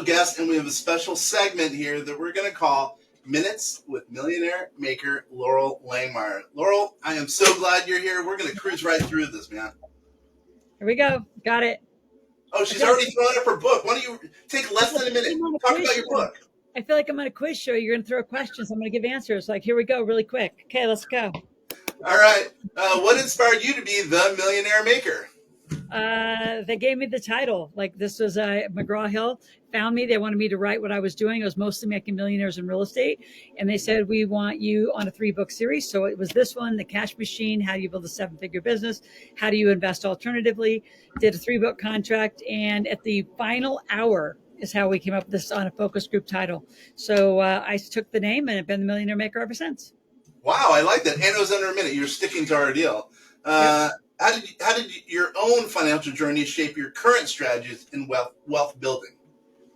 guest, and we have a special segment here that we're going to call Minutes with Millionaire Maker Loral Langemeier. Loral, I am so glad you're here. We're going to cruise right through this, man. Here we go. Got it. Oh, she's already thrown up her book. Why don't you take less than a minute? Talk about your book. I feel like I'm on a quiz show. You're going to throw questions. I'm going to give answers. Like, here we go, really quick. Okay, let's go. All right. What inspired you to be the Millionaire Maker? They gave me the title. Like, this was McGraw-Hill found me. They wanted me to write what I was doing. I was mostly making millionaires in real estate. And they said, we want you on a 3-book series. So it was this one, The Cash Machine, How Do You Build a 7-Figure Business? How Do You Invest Alternatively? Did a 3-book contract. And at the final hour is how we came up with this on a focus group title. So I took the name and have been the Millionaire Maker ever since. Wow, I like that. And it was under a minute. You're sticking to our deal. Yep. How did your own financial journey shape your current strategies in wealth building?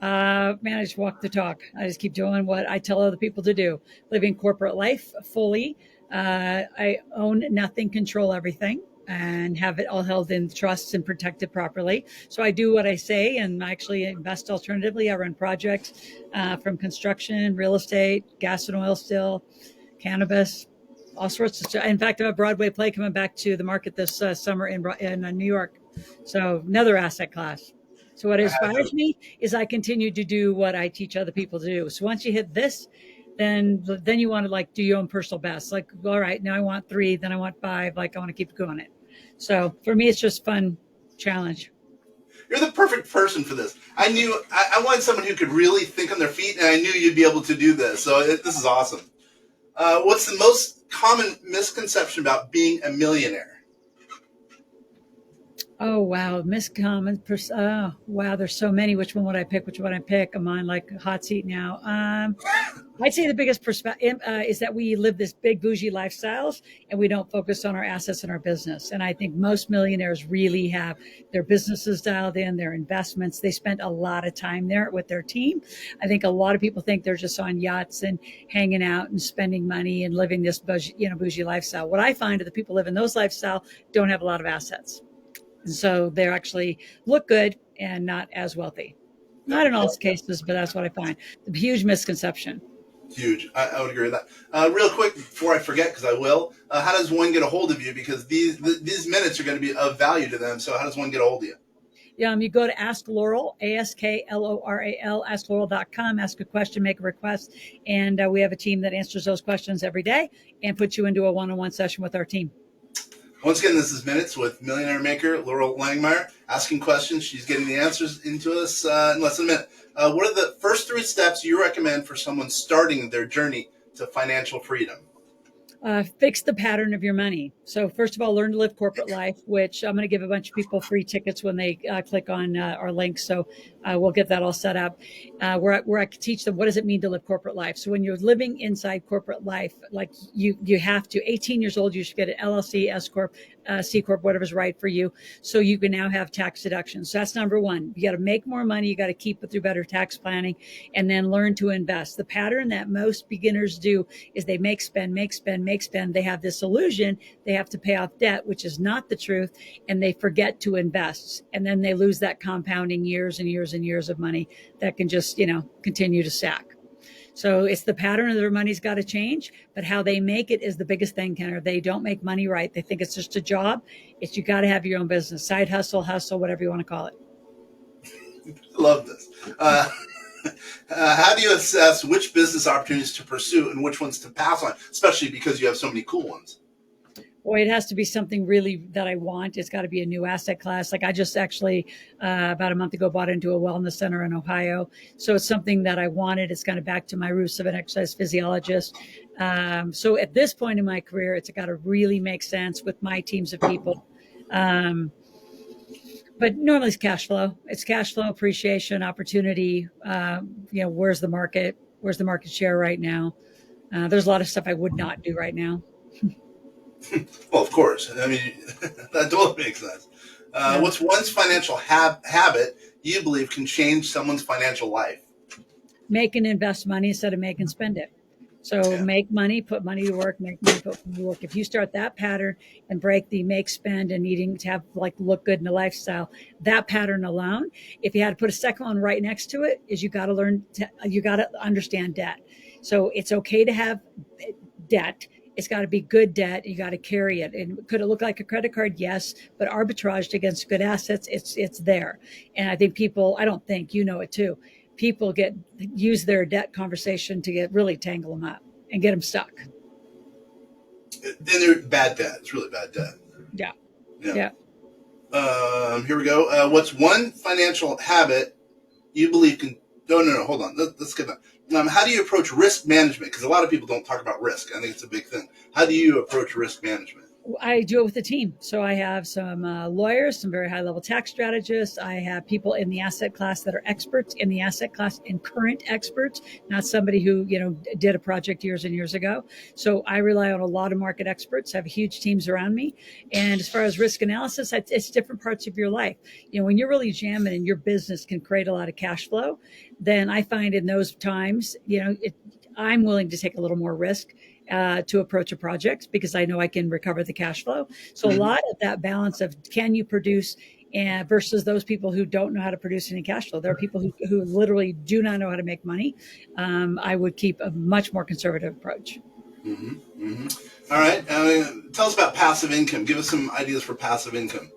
Man, I just walk the talk. I just keep doing what I tell other people to do. Living corporate life fully. I own nothing, control everything, and have it all held in trusts and protected properly. So I do what I say, and I actually invest alternatively. I run projects from construction, real estate, gas and oil still, cannabis, all sorts of stuff. In fact, I have a Broadway play coming back to the market this summer in New York. So another asset class. So what inspires me is I continue to do what I teach other people to do. So once you hit this, then you want to do your own personal best. Like, all right, now I want 3, then I want 5. Like, I want to keep doing it. So for me, it's just fun challenge. You're the perfect person for this. I knew I wanted someone who could really think on their feet, and I knew you'd be able to do this. So this is awesome. What's the most common misconception about being a millionaire? Oh, wow. Wow. There's so many. Which one would I pick? I'm on like hot seat now. I'd say the biggest perspective is that we live this big bougie lifestyles and we don't focus on our assets and our business. And I think most millionaires really have their businesses dialed in, their investments. They spend a lot of time there with their team. I think a lot of people think they're just on yachts and hanging out and spending money and living this bougie lifestyle. What I find is the people living those lifestyle don't have a lot of assets. And so they actually look good and not as wealthy. Not in all cases, but that's what I find. The huge misconception. Huge. I would agree with that. Real quick, before I forget, because I will, how does one get a hold of you? Because these minutes are going to be of value to them. So how does one get a hold of you? You go to Ask Loral, AskLoral, askloral.com, ask a question, make a request. And we have a team that answers those questions every day and puts you into a one-on-one session with our team. Once again, this is Minutes with Millionaire Maker Loral Langemeier, asking questions. She's getting the answers into us in less than a minute. What are the first 3 steps you recommend for someone starting their journey to financial freedom? Fix the pattern of your money. So first of all, learn to live corporate life, which I'm going to give a bunch of people free tickets when they click on our link. So we'll get that all set up where I can teach them what does it mean to live corporate life. So when you're living inside corporate life, like you have to, 18 years old, you should get an LLC, S Corp, C Corp, whatever's right for you. So you can now have tax deductions. So that's number 1. You got to make more money. You got to keep it through better tax planning and then learn to invest. The pattern that most beginners do is they make, spend. They have this illusion they have to pay off debt, which is not the truth. And they forget to invest. And then they lose that compounding years and years and years of money that can just, continue to stack. So it's the pattern of their money's got to change, but how they make it is the biggest thing, Kenner. They don't make money right. They think it's just a job. You got to have your own business, side hustle, whatever you want to call it. Love this. How do you assess which business opportunities to pursue and which ones to pass on, especially because you have so many cool ones? Boy, it has to be something really that I want. It's got to be a new asset class. Like I just actually about a month ago bought into a wellness center in Ohio. So it's something that I wanted. It's kind of back to my roots of an exercise physiologist. So at this point in my career, it's got to really make sense with my teams of people. But normally it's cash flow. It's cash flow, appreciation, opportunity. Where's the market? Where's the market share right now? There's a lot of stuff I would not do right now. Well, of course. I mean, that totally makes sense. What's one's financial habit you believe can change someone's financial life? Make and invest money instead of make and spend it. So Yeah. make money, put money to work, make money, put money to work. If you start that pattern and break the make, spend, and needing to have like look good in a lifestyle, that pattern alone, if you had to put a second one right next to it, is you got to you got to understand debt. So it's okay to have debt. It's got to be good debt. You got to carry it. And could it look like a credit card? Yes, but arbitraged against good assets, it's there. And I think people, I don't think you know it too. People use their debt conversation to get really tangle them up and get them stuck. And they're bad debt. It's really bad debt. Yeah. Yeah. Yeah. Here we go. What's one financial habit you believe can? No. Hold on. Let's get that. How do you approach risk management? Because a lot of people don't talk about risk. I think it's a big thing. How do you approach risk management? I do it with a team. So I have some lawyers, some very high level tax strategists. I have people in the asset class that are experts in the asset class and current experts, not somebody who, did a project years and years ago. So I rely on a lot of market experts, have huge teams around me. And as far as risk analysis, it's different parts of your life. When you're really jamming and your business can create a lot of cash flow, then I find in those times, I'm willing to take a little more risk to approach a project because I know I can recover the cash flow. So a lot of that balance of can you produce versus those people who don't know how to produce any cash flow. There are people who literally do not know how to make money. I would keep a much more conservative approach. All right. Tell us about passive income. Give us some ideas for passive income.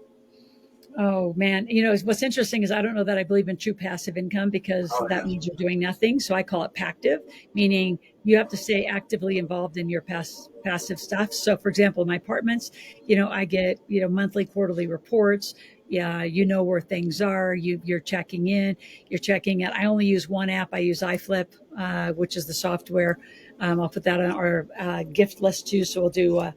Oh man, what's interesting is I don't know that I believe in true passive income because that means you're doing nothing. So I call it pactive, meaning you have to stay actively involved in your passive stuff. So for example, my apartments, I get, monthly, quarterly reports. Yeah, where things are. You're checking in. You're checking it. I only use one app. I use iFlip, which is the software. I'll put that on our gift list too. So we'll do.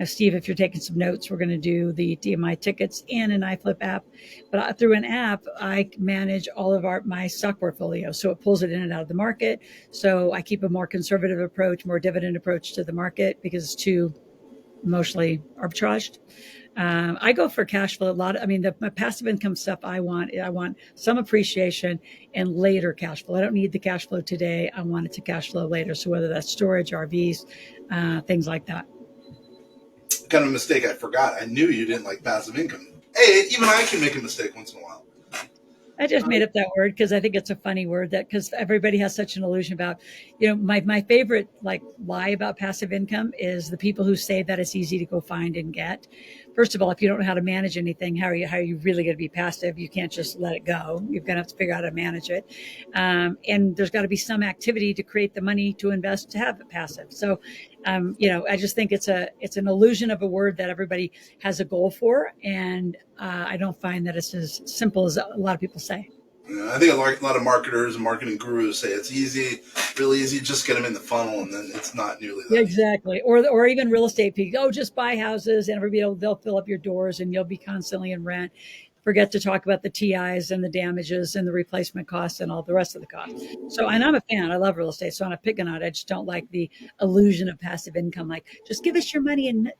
Steve, if you're taking some notes, we're going to do the DMI tickets and an iFlip app. But through an app, I manage all of my stock portfolio. So it pulls it in and out of the market. So I keep a more conservative approach, more dividend approach to the market because it's too emotionally arbitraged. I go for cash flow a lot. My passive income stuff I want some appreciation and later cash flow. I don't need the cash flow today. I want it to cash flow later. So whether that's storage, RVs, things like that. Kind of a mistake I forgot. I knew you didn't like passive income. Hey, even I can make a mistake once in a while. I just made up that word because I think it's a funny word because everybody has such an illusion about, my favorite lie about passive income is the people who say that it's easy to go find and get. First of all, if you don't know how to manage anything, how are you really going to be passive? You can't just let it go. You're going to have to figure out how to manage it. And there's got to be some activity to create the money to invest to have it passive. So, I just think it's an illusion of a word that everybody has a goal for. And I don't find that it's as simple as a lot of people say. I think a lot of marketers and marketing gurus say it's easy, really easy. Just get them in the funnel, and then it's not nearly that. Exactly. Or even real estate people. Just buy houses, and everybody they'll fill up your doors, and you'll be constantly in rent. Forget to talk about the TIs and the damages and the replacement costs and all the rest of the costs. So, and I'm a fan. I love real estate, so I'm not picking on it. I just don't like the illusion of passive income. Like, just give us your money, and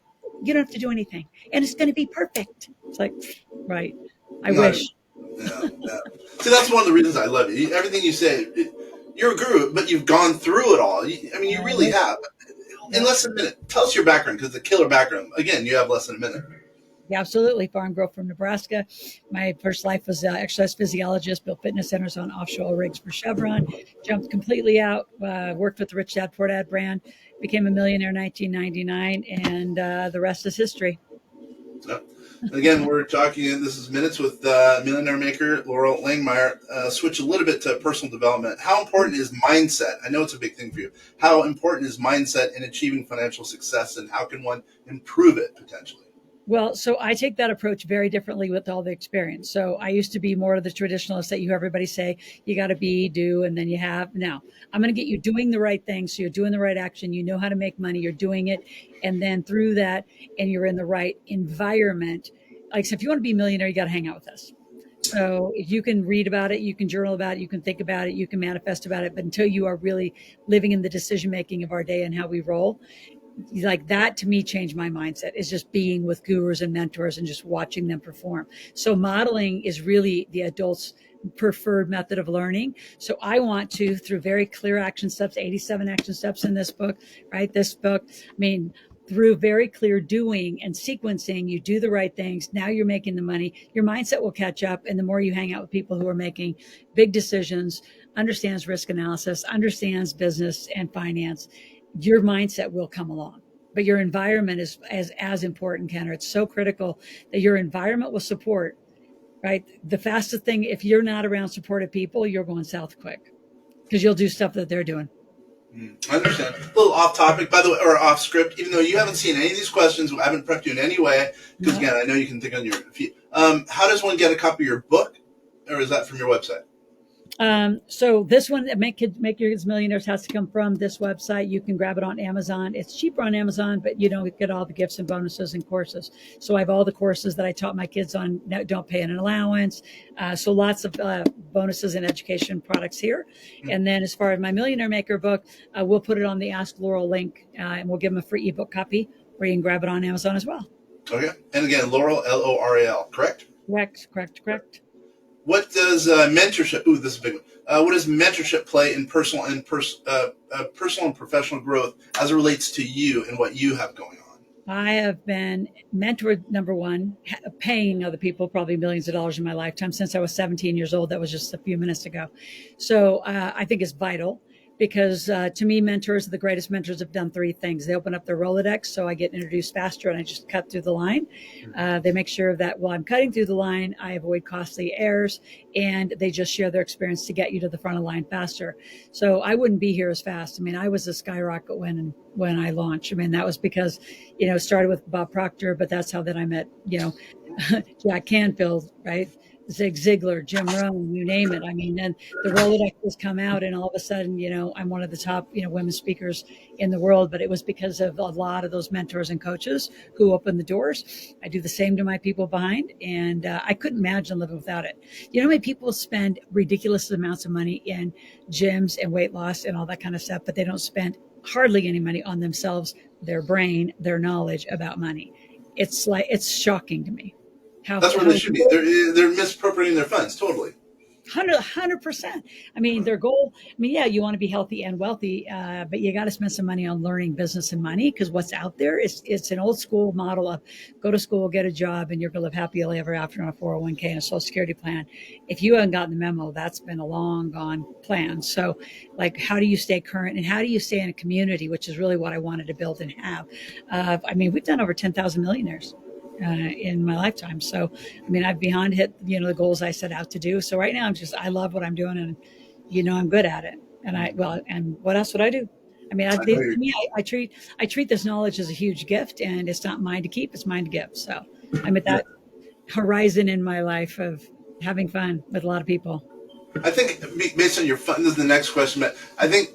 you don't have to do anything, and it's going to be perfect. It's like, right? I wish. Yeah. See, that's one of the reasons I love you. Everything you say, you're a guru, but you've gone through it all. You really have. In less than a minute, tell us your background, because it's a killer background. Again, you have less than a minute. Yeah, absolutely. Farm girl from Nebraska. My first life was exercise physiologist, built fitness centers on offshore rigs for Chevron, jumped completely out, worked with the Rich Dad Poor Dad brand, became a millionaire in 1999, and the rest is history. Yep. Again, we're talking, this is Minutes with Millionaire maker Loral Langemeier. Switch a little bit to personal development. How important is mindset? I know it's a big thing for you. How important is mindset in achieving financial success, and how can one improve it potentially? Well, so I take that approach very differently with all the experience. So I used to be more of the traditionalist that you hear everybody say, you got to be, do, and then you have. Now, I'm going to get you doing the right thing. So you're doing the right action. You know how to make money. You're doing it. And then through that, and you're in the right environment. Like, so if you want to be a millionaire, you got to hang out with us. So if you can read about it, you can journal about it, you can think about it, you can manifest about it. But until you are really living in the decision making of our day and how we roll, like that to me changed my mindset, is just being with gurus and mentors and just watching them perform. So modeling is really the adults' preferred method of learning. So I want to, through very clear action steps, 87 action steps in this book, right? This book, I mean, through very clear doing and sequencing, you do the right things. Now you're making the money. Your mindset will catch up. And the more you hang out with people who are making big decisions, understands risk analysis, understands business and finance, your mindset will come along. But your environment is as important, Kenner. It's so critical that your environment will support, right? The fastest thing, if you're not around supportive people, you're going south quick because you'll do stuff that they're doing. I understand. A little off topic, by the way, or off script, even though you haven't seen any of these questions, I haven't prepped you in any way, because again, I know you can think on your feet. How does one get a copy of your book, or is that from your website? So this one, Make Your Kids Millionaires, has to come from this website. You can grab it on Amazon. It's cheaper on Amazon, but you don't get all the gifts and bonuses and courses. So I have all the courses that I taught my kids on. Don't pay an allowance. So lots of bonuses and education products here. And then as far as my Millionaire Maker book, we'll put it on the Ask Loral link, and we'll give them a free ebook copy where you can grab it on Amazon as well. Okay. And again, Loral, Loral, correct? Correct. What does mentorship? Ooh, this is a big one. What does mentorship play in personal and professional growth as it relates to you and what you have going on? I have been mentored, number one, paying other people probably millions of dollars in my lifetime since I was 17 years old. That was just a few minutes ago. So I think it's vital. Because to me, mentors, the greatest mentors, have done three things. They open up their Rolodex, so I get introduced faster and I just cut through the line. They make sure that while I'm cutting through the line, I avoid costly errors, and they just share their experience to get you to the front of the line faster. So I wouldn't be here as fast. I mean, I was a skyrocket when I launched. I mean, that was because, started with Bob Proctor, but that's how then I met, Jack Canfield, right? Zig Ziglar, Jim Rohn, you name it. I mean, and the Rolodex has come out, and all of a sudden, I'm one of the top, women speakers in the world. But it was because of a lot of those mentors and coaches who opened the doors. I do the same to my people behind, and I couldn't imagine living without it. How many people spend ridiculous amounts of money in gyms and weight loss and all that kind of stuff, but they don't spend hardly any money on themselves, their brain, their knowledge about money. It's shocking to me. That's where they should be. They're misappropriating their funds, totally. 100%. I mean, their goal, you want to be healthy and wealthy, but you got to spend some money on learning business and money, because what's out there it's an old school model of go to school, get a job, and you're going to live happily ever after on a 401k and a social security plan. If you haven't gotten the memo, that's been a long gone plan. So how do you stay current, and how do you stay in a community, which is really what I wanted to build and have. We've done over 10,000 millionaires in my lifetime. So, I've beyond hit, the goals I set out to do. So right now I love what I'm doing, and, I'm good at it. And what else would I do? I treat this knowledge as a huge gift, and it's not mine to keep, it's mine to give. So I'm at that horizon in my life of having fun with a lot of people. I think based on your fun, this is the next question, but I think,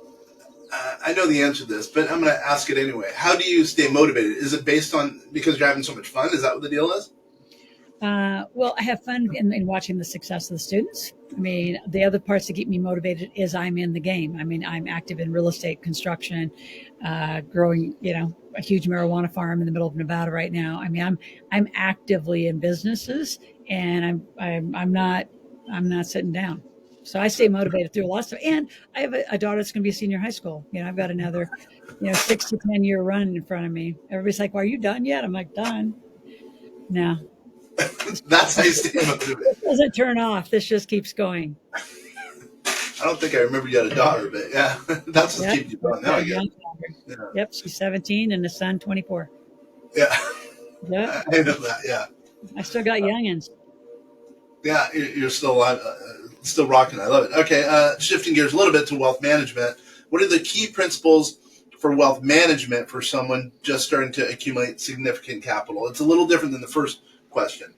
I know the answer to this, but I'm going to ask it anyway. How do you stay motivated? Is it based on because you're having so much fun? Is that what the deal is? Well, I have fun in watching the success of the students. The other parts that keep me motivated is I'm in the game. I'm active in real estate, construction, growing, a huge marijuana farm in the middle of Nevada right now. I'm actively in businesses, and I'm not sitting down. So I stay motivated through a lot of stuff. And I have a daughter that's going to be a senior in high school. I've got another, 6 to 10 year run in front of me. Everybody's like, well, are you done yet? I'm like, done. No. That's how you stay motivated. It doesn't turn off. This just keeps going. I don't think I remember you had a daughter, but yeah, that's what's keeping you going now. Yeah. Yep. She's 17 and the son 24. Yeah. Yeah. I know that. Yeah. I still got youngins. Yeah. You're still alive. Still rocking. I love it. Okay, shifting gears a little bit to wealth management. What are the key principles for wealth management for someone just starting to accumulate significant capital? It's a little different than the first question.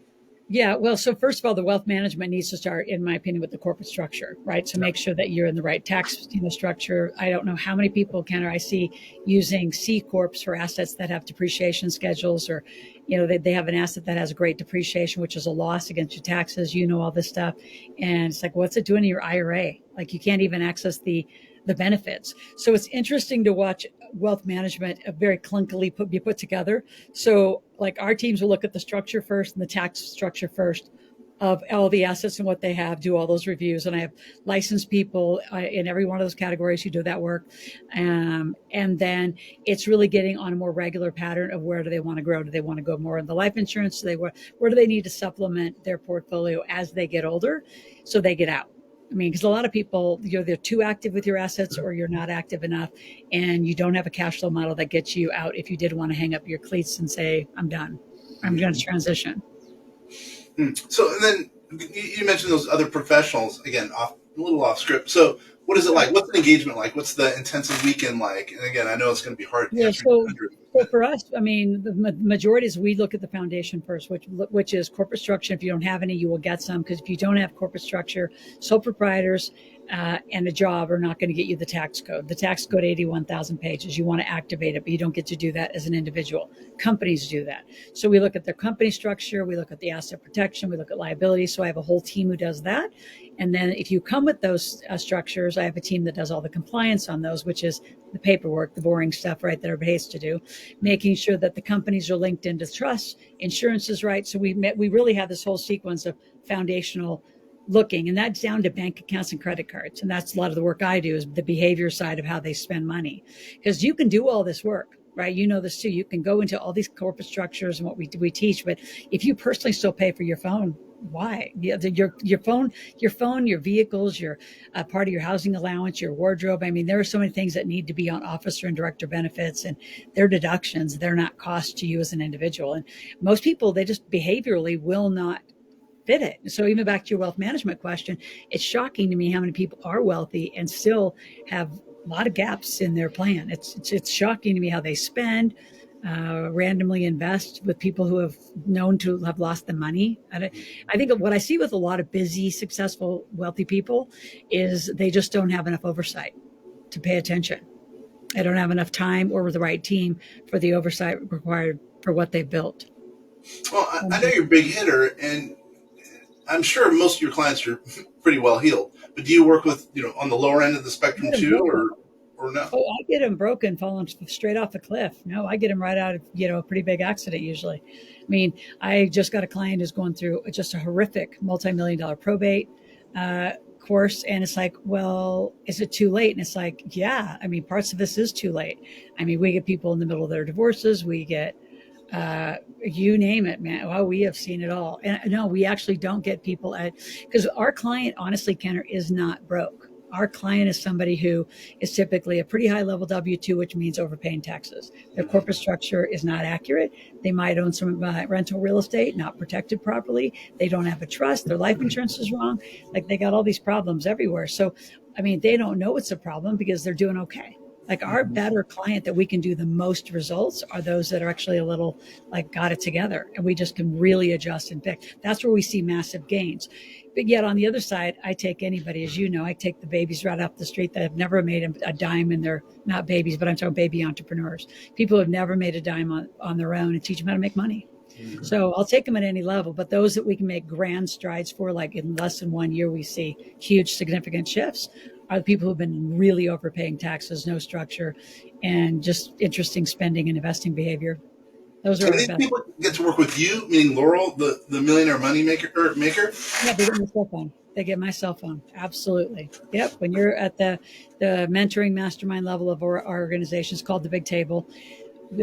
Yeah, well, so first of all, the wealth management needs to start, in my opinion, with the corporate structure, right? So make sure that you're in the right tax structure. I don't know how many people, I see using C Corps for assets that have depreciation schedules, or, they have an asset that has a great depreciation, which is a loss against your taxes, all this stuff. And it's like, what's it doing to your IRA? You can't even access the benefits. So it's interesting to watch wealth management very clunkily be put together. So like our teams will look at the structure first and the tax structure first of all the assets and what they have, do all those reviews. And I have licensed people in every one of those categories who do that work. And then it's really getting on a more regular pattern of where do they want to grow? Do they want to go more in the life insurance? Where do they need to supplement their portfolio as they get older so they get out? I mean, because a lot of people, you're either too active with your assets or you're not active enough, and you don't have a cash flow model that gets you out if you did want to hang up your cleats and say, I'm done. I'm going to transition. So, and then you mentioned those other professionals, again, a little off script. So what is it like? What's the engagement like? What's the intensive weekend like? And again, I know it's going to be hard. Yeah, so for us, I mean, the majority is we look at the foundation first, which is corporate structure. If you don't have any, you will get some, because if you don't have corporate structure, sole proprietors and a job are not going to get you the tax code. The tax code, 81,000 pages. You want to activate it, but you don't get to do that as an individual. Companies do that. So we look at their company structure. We look at the asset protection. We look at liability. So I have a whole team who does that. And then if you come with those structures, I have a team that does all the compliance on those, which is the paperwork, the boring stuff, right, that everybody has to do, making sure that the companies are linked into trust, insurance is right. So we really have this whole sequence of foundational looking, and that's down to bank accounts and credit cards. And that's a lot of the work I do, is the behavior side of how they spend money. Because you can do all this work, right? You know this too. You can go into all these corporate structures and what we teach, but if you personally still pay for your phone, why? Your phone, your vehicles, your part of your housing allowance, your wardrobe. I mean, there are so many things that need to be on officer and director benefits, and they're deductions. They're not cost to you as an individual. And most people, they just behaviorally will not fit it. So even back to your wealth management question, it's shocking to me how many people are wealthy and still have a lot of gaps in their plan. It's shocking to me how they spend, randomly invest with people who have known to have lost the money. And I think what I see with a lot of busy, successful, wealthy people is they just don't have enough oversight to pay attention. They don't have enough time or the right team for the oversight required for what they've built. Well, I know you're a big hitter, and I'm sure most of your clients are pretty well heeled. But do you work with, on the lower end of the spectrum too, or no? Oh, I get them broken, falling straight off a cliff. No, I get them right out of, a pretty big accident usually. I mean, I just got a client who's going through just a horrific multi-million-dollar probate course. And it's like, well, is it too late? And it's like, yeah, I mean, parts of this is too late. I mean, we get people in the middle of their divorces. We get, you name it, man. Well, we have seen it all. And no, we actually don't get people because our client, honestly, Kenner, is not broke. Our client is somebody who is typically a pretty high level W-2, which means overpaying taxes. Their corporate structure is not accurate. They might own some rental real estate, not protected properly. They don't have a trust. Their life insurance is wrong. Like, they got all these problems everywhere. So, I mean, they don't know it's a problem because they're doing okay. Like, our better client that we can do the most results are those that are actually a little like got it together, and we just can really adjust and pick. That's where we see massive gains. But yet on the other side, I take anybody, as you know, I take the babies right off the street that have never made a dime, and they're not babies, but I'm talking baby entrepreneurs, people who have never made a dime on their own, and teach them how to make money. Mm-hmm. So I'll take them at any level, but those that we can make grand strides for, like in less than 1 year, we see huge significant shifts, are the people who've been really overpaying taxes, no structure, and just interesting spending and investing behavior. Those are these people get to work with you, meaning Loral, the millionaire money maker? Yeah, they get my cell phone. They get my cell phone. Absolutely. Yep. When you're at the mentoring mastermind level of our organization, it's called the Big Table.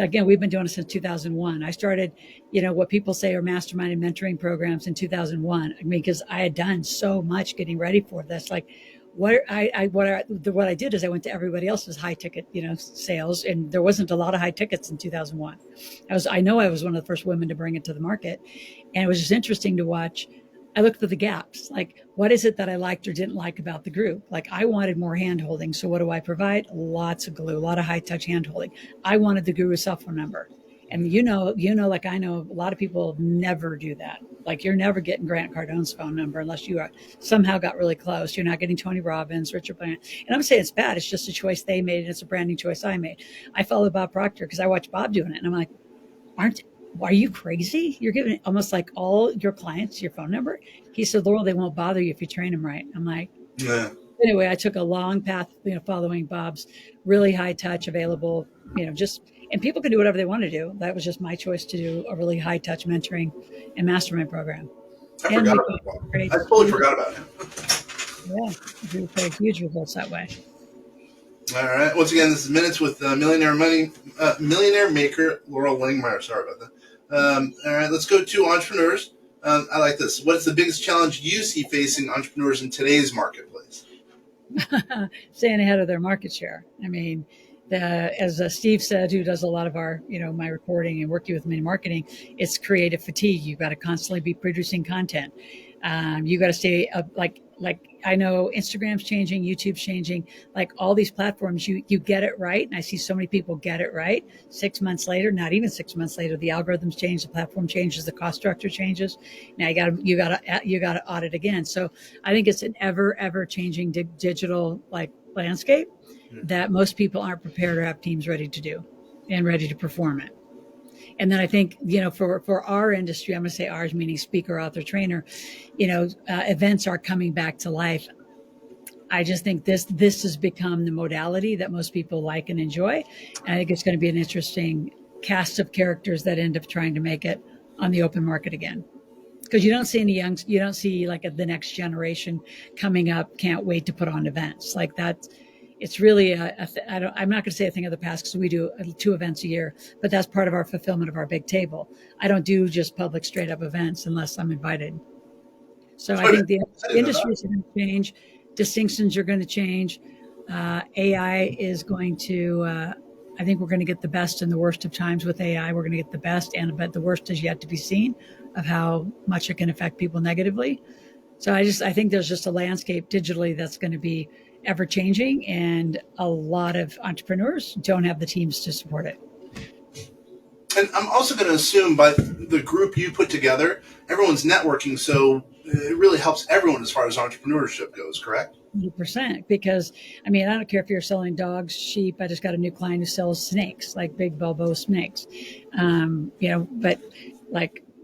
Again, we've been doing it since 2001. I started, what people say are mastermind and mentoring programs in 2001. I mean, because I had done so much getting ready for this. Like, what I did is I went to everybody else's high ticket, sales, and there wasn't a lot of high tickets in 2001. I know I was one of the first women to bring it to the market, and it was just interesting to watch. I looked at the gaps, like, what is it that I liked or didn't like about the group? Like, I wanted more hand holding. So what do I provide? Lots of glue, a lot of high touch hand holding. I wanted the guru's cell phone number. And like I know, a lot of people never do that. Like, you're never getting Grant Cardone's phone number unless you somehow got really close. You're not getting Tony Robbins, Richard Bland. And I'm saying it's bad. It's just a choice they made, and it's a branding choice I made. I follow Bob Proctor because I watched Bob doing it, and I'm like, are you crazy? You're giving almost like all your clients your phone number? He said, Laurel, they won't bother you if you train them right. I'm like, yeah. Anyway, I took a long path, following Bob's really high touch available, just, and people can do whatever they want to do. That was just my choice to do a really high touch mentoring and mastermind program. I And forgot we about Bob. create I totally huge, forgot about him. yeah, we create huge results that way. All right. Once again, this is Minutes with Millionaire Maker Loral Langemeier. Sorry about that. All right, let's go to entrepreneurs. I like this. What's the biggest challenge you see facing entrepreneurs in today's marketplace? Staying ahead of their market share. I mean, as Steve said, who does a lot of our, my reporting and working with me in marketing, it's creative fatigue. You've got to constantly be producing content. You got to stay up, like I know Instagram's changing, YouTube's changing, like all these platforms, you get it right. And I see so many people get it right. 6 months later, not even 6 months later, the algorithms change, the platform changes, the cost structure changes. Now you got to audit again. So I think it's an ever changing digital landscape that most people aren't prepared or have teams ready to do and ready to perform it. And then I think, for our industry, I'm going to say ours, meaning speaker, author, trainer, events are coming back to life. I just think this has become the modality that most people like and enjoy. And I think it's going to be an interesting cast of characters that end up trying to make it on the open market again. Because you don't see you don't see the next generation coming up, can't wait to put on events like that. It's really I'm not going to say a thing of the past because we do 2 events a year, but that's part of our fulfillment of our big table. I don't do just public straight up events unless I'm invited. So I think the industries are going to change. Distinctions are going to change. AI is going to, I think we're going to get the best and the worst of times with AI. We're going to get the best, but the worst is yet to be seen of how much it can affect people negatively. So I think there's just a landscape digitally that's going to be ever changing, and a lot of entrepreneurs don't have the teams to support it. And I'm also going to assume by the group you put together, everyone's networking, so it really helps everyone as far as entrepreneurship goes, correct? 100%. Because, I don't care if you're selling dogs, sheep. I just got a new client who sells snakes, like big Bilbo snakes. But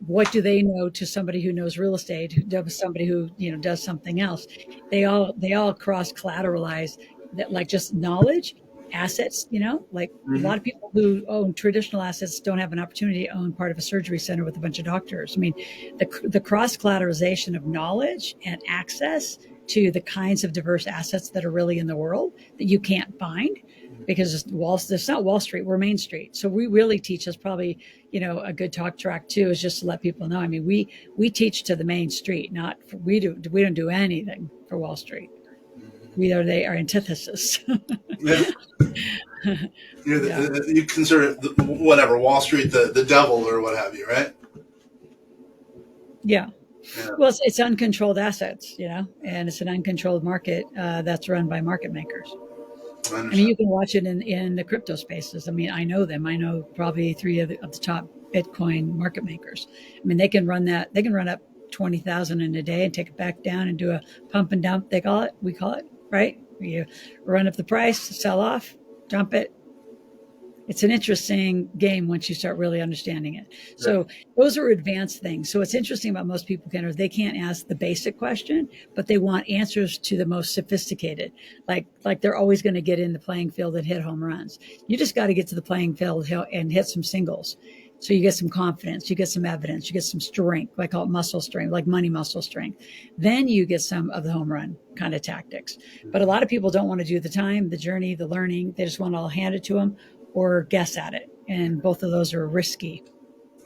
what do they know to somebody who knows real estate, somebody who, does something else? They all cross collateralize that, just knowledge, assets, a lot of people who own traditional assets don't have an opportunity to own part of a surgery center with a bunch of doctors. The cross collateralization of knowledge and access to the kinds of diverse assets that are really in the world that you can't find because it's not Wall Street, we're Main Street. So we really teach, us probably, a good talk track too, is just to let people know. We teach to the Main Street, we don't do anything for Wall Street. They are antithesis. Yeah. You consider Wall Street the devil or what have you, right? Yeah. Well, it's uncontrolled assets, and it's an uncontrolled market that's run by market makers. You can watch it in the crypto spaces. I know them. I know probably 3 of the top Bitcoin market makers. They can run that. They can run up 20,000 in a day and take it back down and do a pump and dump. We call it, right? You run up the price, sell off, dump it. It's an interesting game once you start really understanding it. Right. So those are advanced things. So what's interesting about most people they can't ask the basic question, but they want answers to the most sophisticated. Like they're always going to get in the playing field and hit home runs. You just got to get to the playing field and hit some singles. So you get some confidence, you get some evidence, you get some strength, I call it muscle strength, like money muscle strength. Then you get some of the home run kind of tactics. But a lot of people don't want to do the time, the journey, the learning. They just want to all hand it to them or guess at it. And both of those are risky.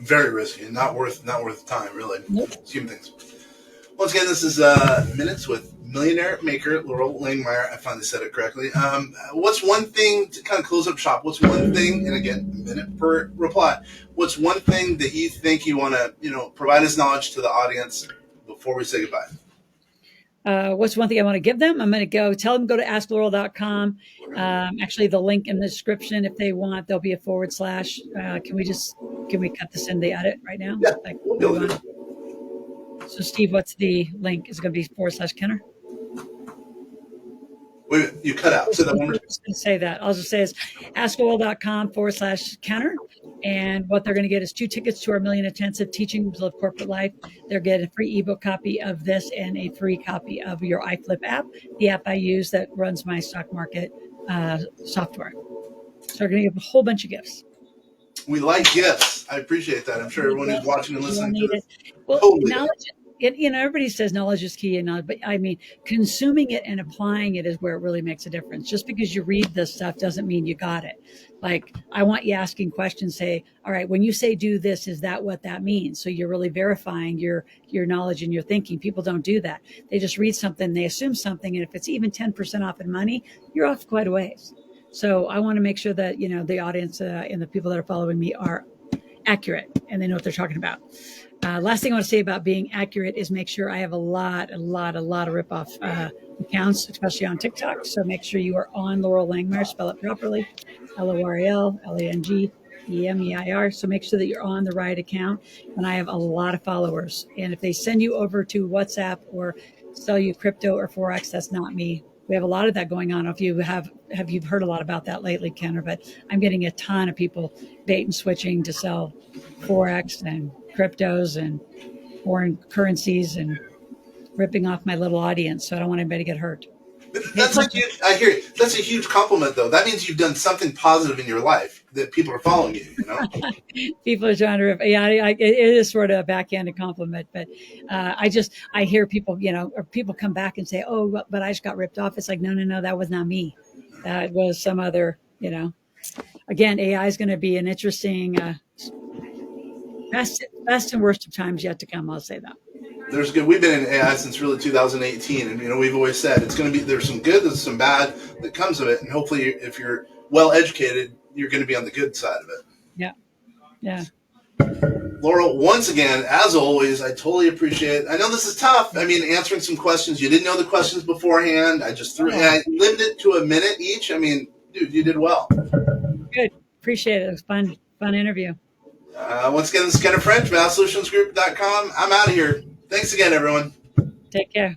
Very risky and not worth time, really. Nope. Scheme things. Once again, this is Minutes with Millionaire Maker Loral Langemeier. I finally said it correctly. What's one thing to kind of close up shop? What's one thing, and again, a minute per reply. What's one thing that you think you want to, provide as knowledge to the audience before we say goodbye? What's one thing I want to give them? I'm going to tell them go to askloral.com. Actually, the link in the description, if they want, there'll be a / Can we cut this in the edit right now? Yeah. So, Steve, what's the link? Is it going to be / Kenner? Wait, you cut out. So that one. I'm just going to say that. I'll just say it's askloral.com / Kenner. And what they're going to get is 2 tickets to our Million Intensive Teaching to Live Corporate Life. They'll get a free ebook copy of this and a free copy of your iFlip app, the app I use that runs my stock market software. So we're going to give a whole bunch of gifts. We like gifts. I appreciate that. I'm sure everyone who's watching and listening to this. Well, totally knowledge, everybody says knowledge is key, but I mean, consuming it and applying it is where it really makes a difference. Just because you read this stuff doesn't mean you got it. Like, I want you asking questions, say, all right, when you say do this, is that what that means? So you're really verifying your knowledge and your thinking. People don't do that. They just read something, they assume something, and if it's even 10% off in money, you're off quite a ways. So I want to make sure that, the audience and the people that are following me are accurate and they know what they're talking about. Last thing I want to say about being accurate is make sure I have a lot of ripoff accounts, especially on TikTok. So make sure you are on Loral Langemeier, spell it properly, Loral Langemeier. So make sure that you're on the right account. And I have a lot of followers. And if they send you over to WhatsApp or sell you crypto or Forex, that's not me. We have a lot of that going on. If you have you heard a lot about that lately, Kenner, but I'm getting a ton of people bait and switching to sell Forex and cryptos and foreign currencies and ripping off my little audience. So I don't want anybody to get hurt. That's like I hear you. That's a huge compliment, though. That means you've done something positive in your life that people are following you. People are trying to rip. Yeah, it is sort of a backhanded compliment, but I hear people, or people come back and say, "Oh, but I just got ripped off." It's like, no, that was not me. That was some other. Again, AI is going to be an interesting, best and worst of times yet to come. I'll say that. We've been in AI since really 2018, and we've always said it's going to be, there's some good, there's some bad that comes of it, and hopefully if you're well educated, you're going to be on the good side of it. Yeah. Loral, once again, as always, I totally appreciate it. I know this is tough. I mean, answering some questions, you didn't know the questions beforehand. I just I limited it to a minute each. I mean, dude, you did well. Good. Appreciate it. It was fun interview. Once again, this is Ken French, MathSolutionsGroup.com. I'm out of here. Thanks again, everyone. Take care.